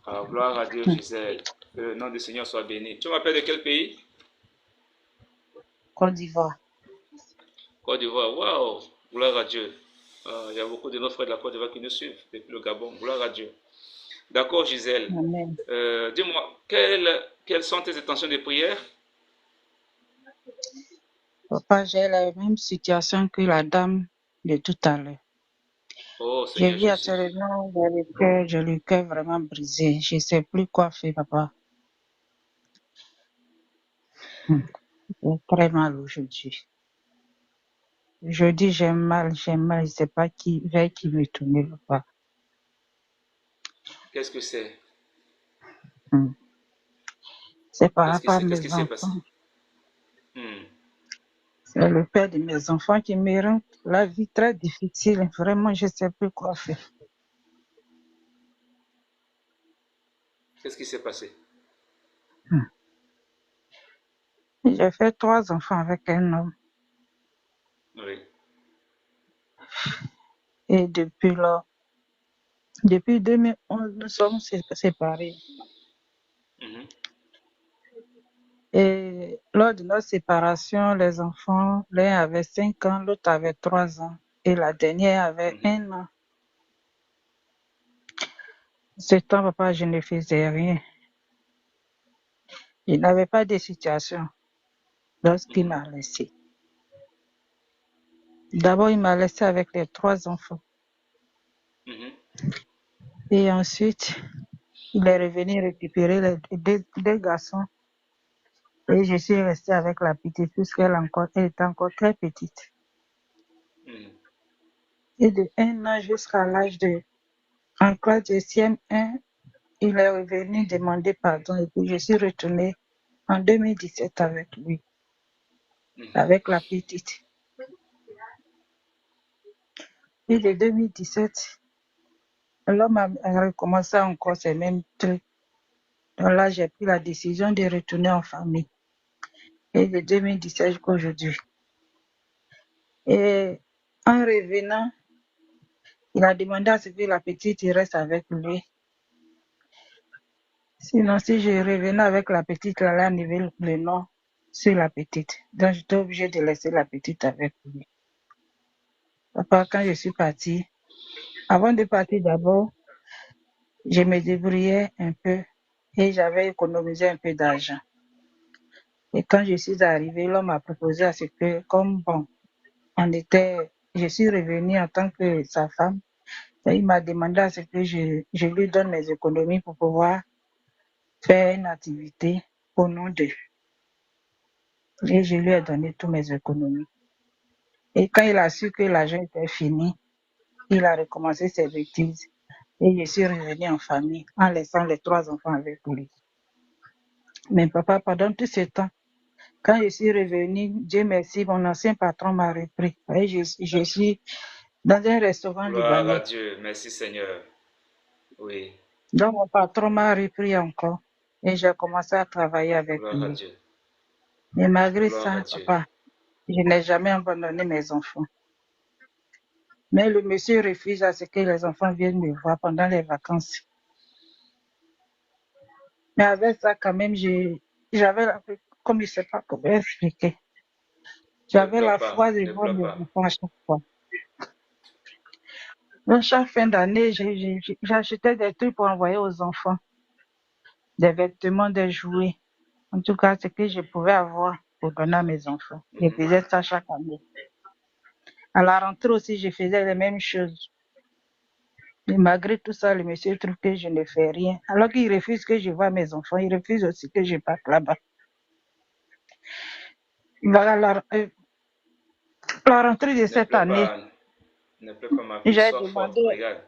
Ah, gloire à Dieu, Gisèle. Que le nom du Seigneur soit béni. Tu m'appelles de quel pays? Côte d'Ivoire. Côte d'Ivoire. Waouh! Gloire à Dieu. Ah, il y a beaucoup de nos frères de la Côte d'Ivoire qui nous suivent depuis le Gabon. Gloire à Dieu. D'accord, Gisèle. Amen. Dis-moi, quelles sont tes intentions de prière? Papa, j'ai la même situation que la dame de tout à l'heure. Oh, Je Seigneur vis Jésus. actuellement, j'ai le cœur vraiment brisé. Je ne sais plus quoi faire, papa. J'ai très mal aujourd'hui. Je dis j'ai mal, je ne sais pas vers qui me tourner, papa. Qu'est-ce que c'est? Hmm. C'est par Qu'est-ce que rapport à c'est? Qu'est-ce qui mes s'est passé? enfants. Hmm. C'est le père de mes enfants qui me rend la vie très difficile. Vraiment, je ne sais plus quoi faire. Qu'est-ce qui s'est passé? Hmm. J'ai fait 3 enfants avec un homme. Oui. Et depuis 2011, nous sommes séparés. Mhm. Et lors de notre séparation, les enfants, l'un avait 5 ans, l'autre avait 3 ans. Et la dernière avait Mhm. 1 an. Ce temps, papa, je ne faisais rien. Je n'avais pas de situation lorsqu'il Mhm. m'a laissé. D'abord, il m'a laissé avec les 3 enfants. Mhm. Et ensuite, il est revenu récupérer les 2 garçons. Et je suis restée avec la petite elle était encore très petite. Mhm. Et de 1 an jusqu'à l'âge de en classe de CM1, il est revenu demander pardon et puis je suis retournée en 2017 avec lui, Mhm. avec la petite. Et de 2017, l'homme a recommencé encore ces mêmes trucs. Donc là, j'ai pris la décision de retourner en famille. Et de 2017 jusqu'à aujourd'hui. Et en revenant, il a demandé à ce que la petite reste avec lui. Sinon, si je revenais avec la petite, elle allait enlever le nom sur la petite. Donc, j'étais obligée de laisser la petite avec lui. Papa, quand je suis partie, avant de partir d'abord, je me débrouillais un peu et j'avais économisé un peu d'argent. Et quand je suis arrivée, l'homme m'a proposé à ce que, comme bon, je suis revenue en tant que sa femme, et il m'a demandé à ce que je lui donne mes économies pour pouvoir faire une activité pour nous deux. Et je lui ai donné tous mes économies. Et quand il a su que l'argent était fini, il a recommencé ses bêtises. Et je suis revenue en famille en laissant les 3 enfants avec lui. Mais papa, pendant tout ce temps, quand je suis revenue, Dieu merci, mon ancien patron m'a repris. Et je suis dans un restaurant Gloire à libanais. Dieu. Merci Seigneur. Oui. Donc mon patron m'a repris encore. Et j'ai commencé à travailler avec Gloire à lui. Dieu. Mais malgré Gloire à ça, Dieu. papa, je n'ai jamais abandonné mes enfants. Mais le monsieur refuse à ce que les enfants viennent me voir pendant les vacances. Mais avec ça, quand même, j'avais comme je ne sais pas comment expliquer, Ne j'avais pleure la pas. foi de Ne voir pleure mes pas. enfants à chaque fois. Donc, chaque fin d'année, j'achetais des trucs pour envoyer aux enfants, des vêtements, des jouets. En tout cas, ce que je pouvais avoir pour donner à mes enfants. Je Mhm. faisais ça chaque année. À la rentrée aussi, je faisais les mêmes choses. Mais malgré tout ça, le monsieur trouve que je ne fais rien. Alors qu'il refuse que je voie mes enfants, il refuse aussi que je parte là-bas. Voilà la rentrée de Ne cette pleure année. pas. Ne pleure pas, ma fille. J'ai Sois forte. demandé, Regarde.